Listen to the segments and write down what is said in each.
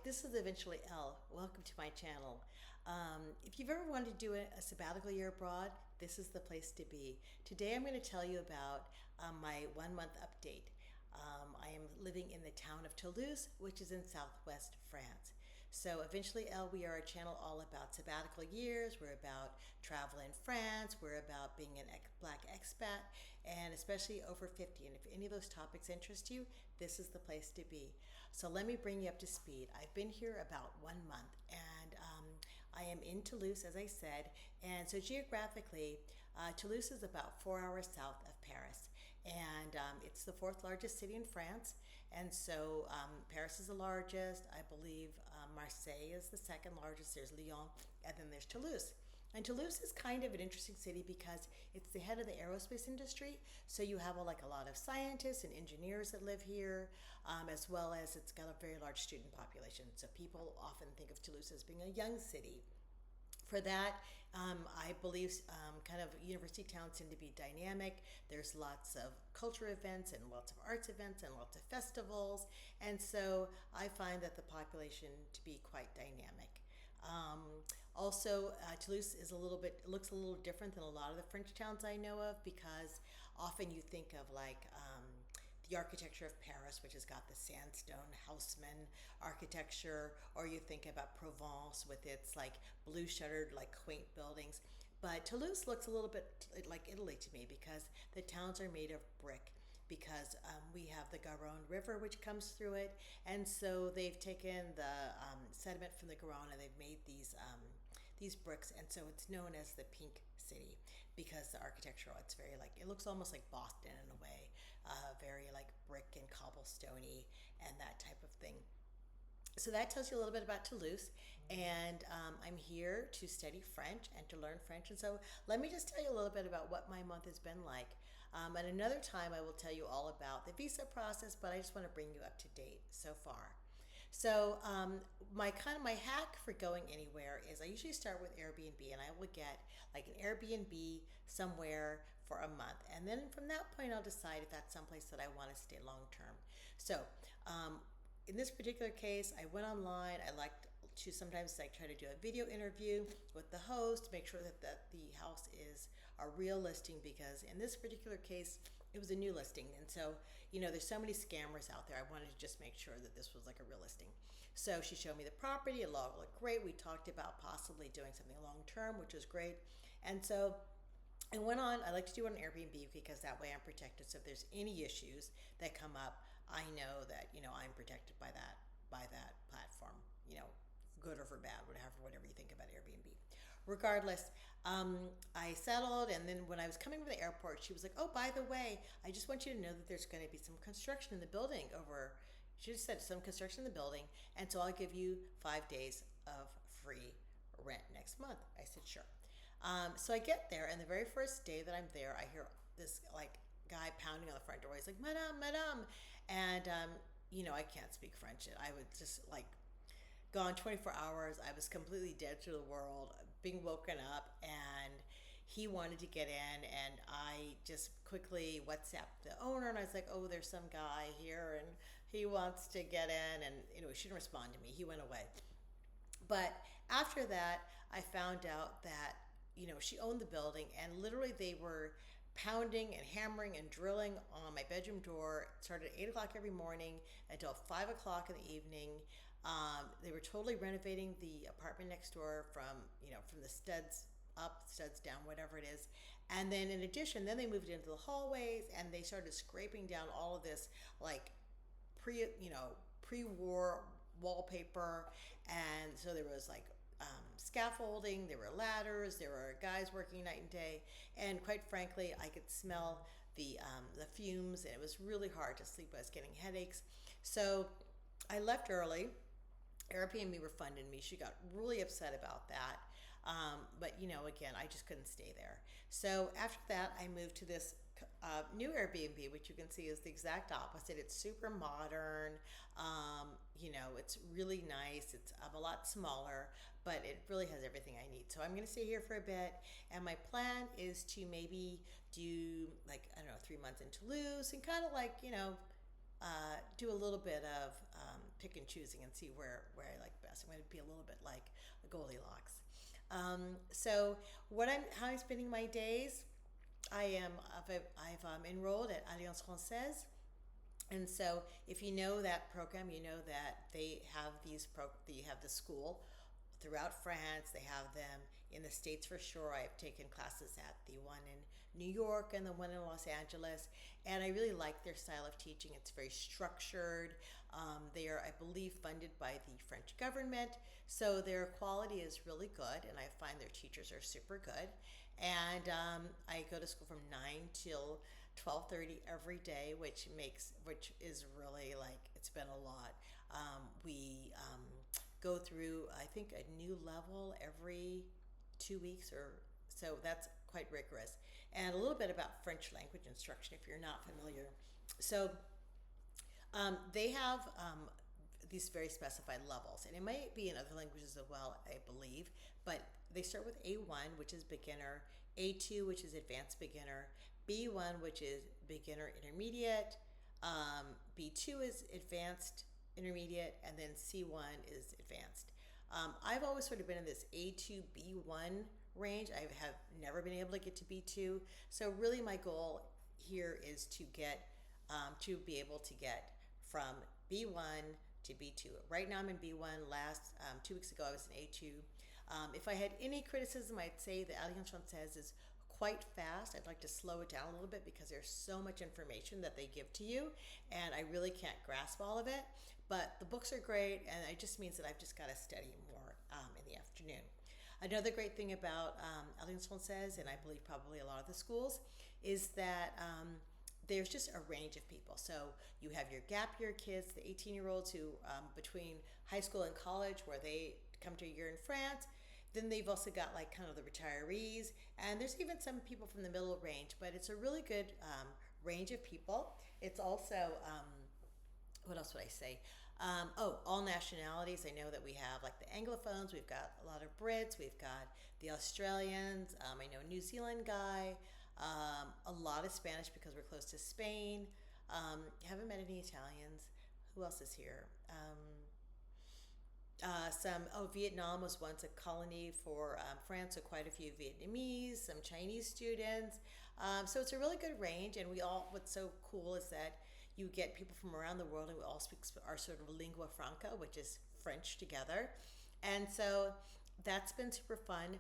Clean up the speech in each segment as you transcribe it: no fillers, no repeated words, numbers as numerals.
this is Eventually Elle. Welcome to my channel. If you've ever wanted to do a sabbatical year abroad, this is the place to be. Today I'm going to tell you about my 1 month update. I am living in the town of Toulouse, which is in southwest France. So Eventually Elle, we are a channel all about sabbatical years. We're about travel in France. We're about being an black expat, and especially over 50. And if any of those topics interest you, this is the place to be. So let me bring you up to speed. I've been here about 1 month, and I am in Toulouse, as I said. And so geographically, Toulouse is about 4 hours south of Paris, and it's the fourth largest city in France. And so Paris is the largest. I believe Marseille is the second largest. There's Lyon, and then there's Toulouse. And Toulouse is kind of an interesting city because it's the head of the aerospace industry. So you have a lot of scientists and engineers that live here, as well as it's got a very large student population. So people often think of Toulouse as being a young city. For that, I believe kind of university towns tend to be dynamic. There's lots of culture events and lots of arts events and lots of festivals. And so I find that the population to be quite dynamic. Also, Toulouse is looks a little different than a lot of the French towns I know of, because often you think of the architecture of Paris, which has got the sandstone houseman architecture, or you think about Provence with its blue shuttered quaint buildings. But Toulouse looks a little bit like Italy to me, because the towns are made of brick, because we have the Garonne River which comes through it, and so they've taken the sediment from the Garonne and they've made these bricks, and so it's known as the Pink City, because the architectural, it's very it looks almost like Boston in a way, very brick and cobblestoney and that type of thing. So that tells you a little bit about Toulouse, and I'm here to study French and to learn French. And so let me just tell you a little bit about what my month has been like. At another time, I will tell you all about the visa process, but I just want to bring you up to date so far. So my hack for going anywhere is I usually start with Airbnb, and I will get an Airbnb somewhere for a month, and then from that point I'll decide if that's someplace that I want to stay long term. So in this particular case, I went online. I like to sometimes try to do a video interview with the host to make sure that the house is a real listing, because in this particular case, it was a new listing. And so, there's so many scammers out there. I wanted to just make sure that this was a real listing. So she showed me the property. It all looked great. We talked about possibly doing something long term, which was great. And so I went on. I like to do it on Airbnb because that way I'm protected. So if there's any issues that come up, I know that I'm protected by that platform. Good or for bad, whatever you think about Airbnb. Regardless, I settled, and then when I was coming from the airport, she was like, "Oh, by the way, I just want you to know that there's going to be some construction in the building over." She just said some construction in the building, and so I'll give you 5 days of free rent next month. I said, "Sure." So I get there, and the very first day that I'm there, I hear this guy pounding on the front door. He's like, "Madame, madame," and I can't speak French. I was just gone 24 hours. I was completely dead to the world, being woken up, and he wanted to get in, and I just quickly WhatsApped the owner, and I was like, "Oh, there's some guy here, and he wants to get in," and he didn't respond to me. He went away. But after that, I found out that she owned the building, and literally they were pounding and hammering and drilling on my bedroom door. It started at 8 o'clock every morning until 5 o'clock in the evening. They were totally renovating the apartment next door from the studs up, studs down, whatever it is. And then in addition, then they moved into the hallways, and they started scraping down all of this pre-war wallpaper. And so there was scaffolding, there were ladders, there were guys working night and day, and quite frankly, I could smell the fumes, and it was really hard to sleep. I was getting headaches, so I left early. Airbnb refunded me. She got really upset about that, but again, I just couldn't stay there. So after that, I moved to this new Airbnb, which you can see is the exact opposite. It's super modern. It's really nice. It's a lot smaller, but it really has everything I need. So I'm going to stay here for a bit, and my plan is to maybe do 3 months in Toulouse, and kind of do a little bit of pick and choosing and see where I like best. I'm going to be a little bit like a Goldilocks. So how I'm spending my days, I've enrolled at Alliance Française. And so, if you know that program, you know that they have the school throughout France. They have them in the States for sure. I've taken classes at the one in New York and the one in Los Angeles, and I really like their style of teaching. It's very structured. They are, I believe, funded by the French government, so their quality is really good, and I find their teachers are super good. And I go to school from 9 till 12:30 every day, which is really like it's been a lot. We go through I think a new level every 2 weeks or so. That's quite rigorous. And a little bit about French language instruction if you're not familiar. So they have these very specified levels, and it might be in other languages as well, I believe. But they start with A1, which is beginner, A2, which is advanced beginner, B1, which is beginner intermediate, B2 is advanced intermediate, and then C1 is advanced. I've always sort of been in this A2, B1 range. I have never been able to get to B2. So really my goal here is to be able to get from B1 to B2. Right now I'm in B1. Last 2 weeks ago I was in A2. If I had any criticism, I'd say the Alliance Française is quite fast. I'd like to slow it down a little bit because there's so much information that they give to you, and I really can't grasp all of it. But the books are great, and it just means that I've just got to study more in the afternoon. Another great thing about Alliance Française, and I believe probably a lot of the schools, is that there's just a range of people. So you have your gap year kids, the 18-year-olds who between high school and college, where they come to a year in France. Then they've also got like kind of the retirees, and there's even some people from the middle range, but it's a really good range of people. It's also, what else would I say? All nationalities. I know that we have like the Anglophones, we've got a lot of Brits, we've got the Australians, I know a New Zealand guy, a lot of Spanish because we're close to Spain. Haven't met any Italians. Who else is here? Vietnam was once a colony for France, so quite a few Vietnamese, some Chinese students. So it's a really good range, and what's so cool is that you get people from around the world, and we all speak our sort of lingua franca, which is French together. And so that's been super fun.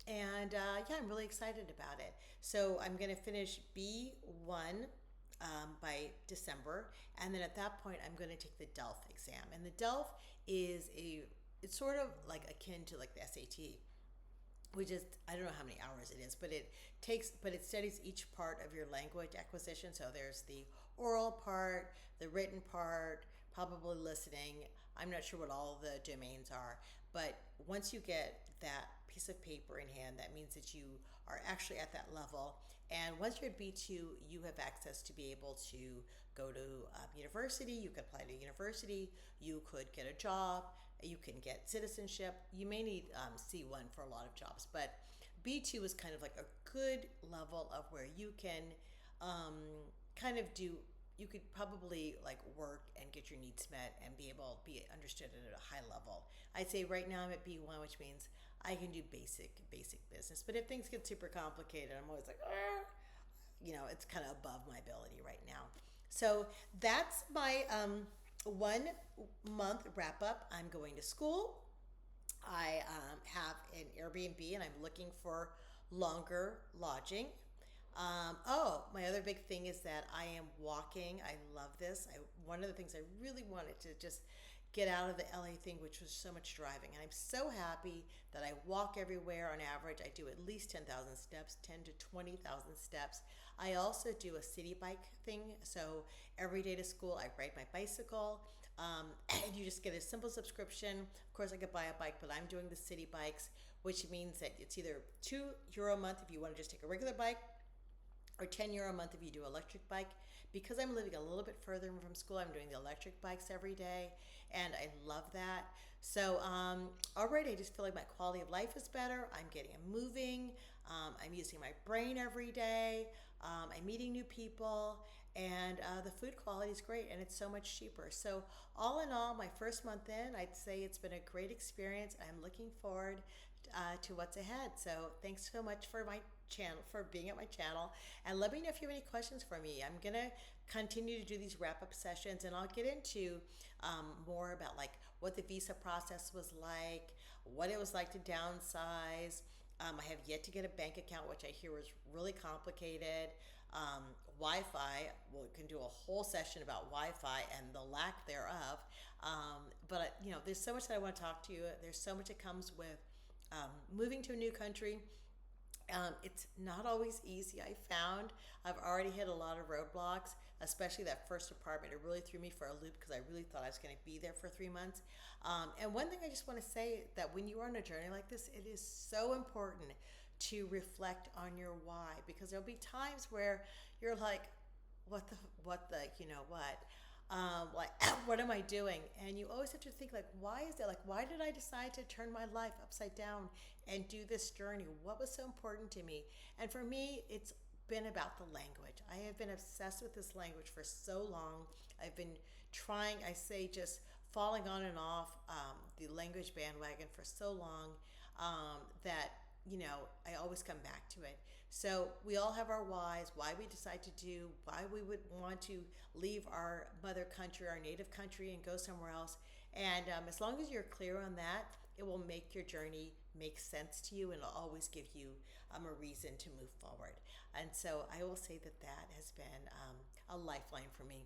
Yeah, I'm really excited about it. So I'm going to finish B1 by December, and then at that point I'm going to take the DELF exam. And the DELF it's sort of like akin to like the SAT, which is, I don't know how many hours it is, but it studies each part of your language acquisition. So there's the oral part, the written part, probably listening. I'm not sure what all the domains are, but once you get that piece of paper in hand, that means that you are actually at that level. And once you're at B2, you have access to be able to go to university. You could apply to university. You could get a job. You can get citizenship. You may need C1 for a lot of jobs, but B2 is kind of like a good level of where you can you could probably like work and get your needs met and be understood at a high level. I'd say right now I'm at B1, which means I can do basic business. But if things get super complicated, I'm always like, it's kind of above my ability right now. So that's my 1 month wrap up. I'm going to school. I have an Airbnb, and I'm looking for longer lodging. My other big thing is that I am walking. I love this. One of the things I really wanted to just get out of the LA thing, which was so much driving. And I'm so happy that I walk everywhere. On average, I do at least 10,000 steps, 10 to 20,000 steps. I also do a city bike thing. So every day to school, I ride my bicycle. And you just get a simple subscription. Of course, I could buy a bike, but I'm doing the city bikes, which means that it's either €2 a month if you want to just take a regular bike, or €10 a month if you do electric bike. Because I'm living a little bit further from school, I'm doing the electric bikes every day, and I love that. So already I just feel like my quality of life is better. I'm moving. I'm using my brain every day. I'm meeting new people, and the food quality is great, and it's so much cheaper. So all in all, my first month in, I'd say it's been a great experience. I'm looking forward to what's ahead. So thanks so much for my channel, for being at my channel, and let me know if you have any questions for me. I'm gonna continue to do these wrap-up sessions, and I'll get into more about like what the visa process was like, what it was like to downsize. I have yet to get a bank account, which I hear was really complicated. Wi-Fi, we can do a whole session about Wi-Fi and the lack thereof. But you know, there's so much that I want to talk to you. There's so much that comes with moving to a new country. It's not always easy. I found I've already hit a lot of roadblocks, especially that first apartment. It really threw me for a loop because I really thought I was going to be there for 3 months. And one thing I just want to say that when you are on a journey like this, it is so important to reflect on your why, because there'll be times where you're like, what the, you know what? Like, what am I doing? And you always have to think like, why is that? Like, why did I decide to turn my life upside down and do this journey? What was so important to me? And for me, it's been about the language. I have been obsessed with this language for so long. I've been trying, I say, just falling on and off the language bandwagon for so long that, you know, I always come back to it. So we all have our whys, why we decide to do, why we would want to leave our mother country, our native country, and go somewhere else. And as long as you're clear on that, it will make your journey make sense to you, and it'll always give you a reason to move forward. And so I will say that that has been a lifeline for me.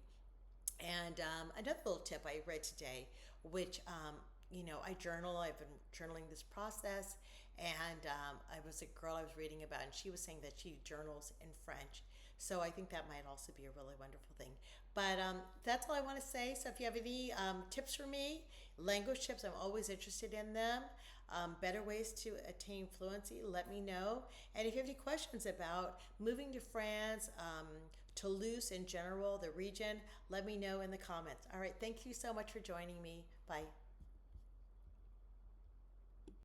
And another little tip I read today, which you know, I journal. I've been journaling this process, and I was a girl I was reading about, and she was saying that she journals in French. So I think that might also be a really wonderful thing. But that's all I want to say. So if you have any tips for me, language tips, I'm always interested in them. Better ways to attain fluency, let me know. And if you have any questions about moving to France, Toulouse in general, the region, let me know in the comments. All right, thank you so much for joining me. Bye.